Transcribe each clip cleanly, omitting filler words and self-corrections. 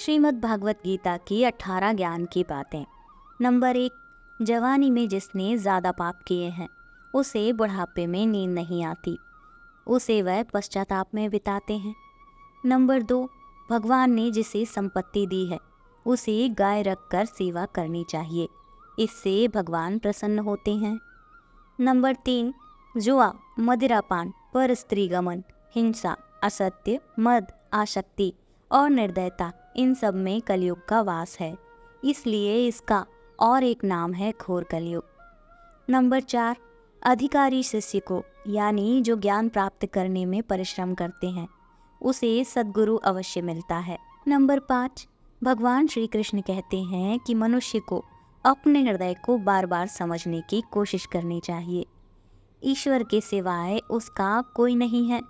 श्रीमद् भागवत गीता की 18 ज्ञान की बातें। नंबर 1, जवानी में जिसने ज़्यादा पाप किए हैं उसे बुढ़ापे में नींद नहीं आती, उसे वह पश्चाताप में बिताते हैं। नंबर 2, भगवान ने जिसे संपत्ति दी है उसे गाय रख कर सेवा करनी चाहिए, इससे भगवान प्रसन्न होते हैं। नंबर 3, जुआ, मदिरापान, पर स्त्री गमन, हिंसा, असत्य, मद, आसक्ति और निर्दयता, इन सब में कलयुग का वास है, इसलिए इसका और एक नाम है घोर कलयुग। नंबर 4, अधिकारी शिष्य को यानी जो ज्ञान प्राप्त करने में परिश्रम करते हैं उसे सद्गुरु अवश्य मिलता है। नंबर 5, भगवान श्री कृष्ण कहते हैं कि मनुष्य को अपने हृदय को बार बार समझने की कोशिश करनी चाहिए। ईश्वर के सिवाय उसका कोई नहीं है।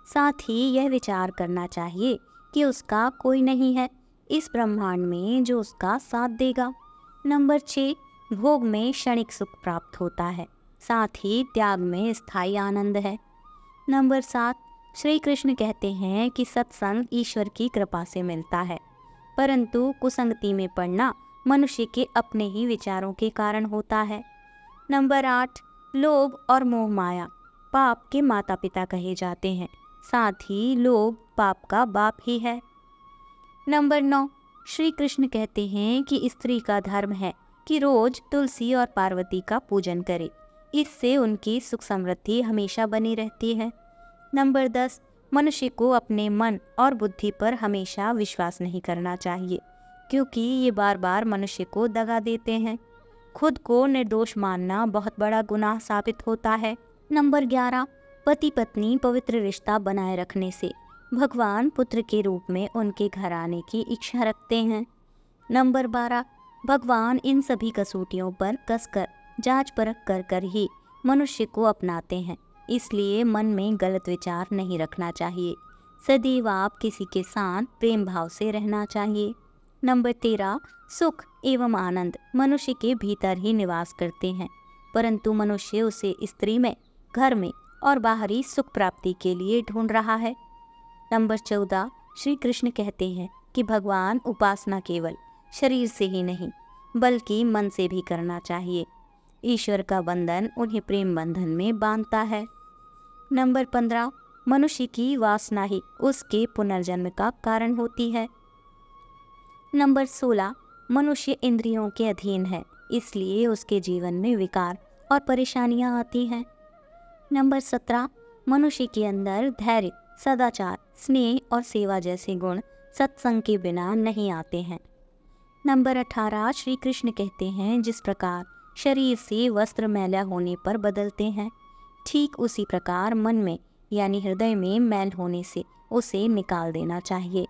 साथ ही यह विचार करना चाहिए कि उसका कोई नहीं है इस ब्रह्मांड में जो उसका साथ देगा। नंबर 6, भोग में क्षणिक सुख प्राप्त होता है, साथ ही त्याग में स्थायी आनंद है। नंबर 7, श्री कृष्ण कहते हैं कि सत्संग ईश्वर की कृपा से मिलता है, परंतु कुसंगति में पड़ना मनुष्य के अपने ही विचारों के कारण होता है। नंबर 8, लोभ और मोह माया पाप के माता पिता कहे जाते हैं, साथ ही लोभ पाप का बाप ही है। नंबर 9, श्री कृष्ण कहते हैं कि स्त्री का धर्म है कि रोज तुलसी और पार्वती का पूजन करे, इससे उनकी सुख समृद्धि हमेशा बनी रहती है। नंबर 10, मनुष्य को अपने मन और बुद्धि पर हमेशा विश्वास नहीं करना चाहिए, क्योंकि ये बार बार मनुष्य को दगा देते हैं। खुद को निर्दोष मानना बहुत बड़ा गुनाह साबित होता है। नंबर 11, पति पत्नी पवित्र रिश्ता बनाए रखने से भगवान पुत्र के रूप में उनके घर आने की इच्छा रखते हैं। नंबर 12, भगवान इन सभी कसौटियों पर कसकर जांच परख कर कर ही मनुष्य को अपनाते हैं, इसलिए मन में गलत विचार नहीं रखना चाहिए। सदैव आप किसी के साथ प्रेम भाव से रहना चाहिए। नंबर 13, सुख एवं आनंद मनुष्य के भीतर ही निवास करते हैं, परंतु मनुष्य उसे स्त्री में, घर में और बाहरी सुख प्राप्ति के लिए ढूंढ रहा है। नंबर 14, श्री कृष्ण कहते हैं कि भगवान उपासना केवल शरीर से ही नहीं बल्कि मन से भी करना चाहिए। ईश्वर का बंधन उन्हें प्रेम बंधन में बांधता है। नंबर 15, मनुष्य की वासना ही उसके पुनर्जन्म का कारण होती है। नंबर 16, मनुष्य इंद्रियों के अधीन है, इसलिए उसके जीवन में विकार और परेशानियां आती हैं। नंबर 17, मनुष्य के अंदर धैर्य, सदाचार, स्नेह और सेवा जैसे गुण सत्संग के बिना नहीं आते हैं। नंबर 18, श्री कृष्ण कहते हैं जिस प्रकार शरीर से वस्त्र मैला होने पर बदलते हैं, ठीक उसी प्रकार मन में यानी हृदय में मैल होने से उसे निकाल देना चाहिए।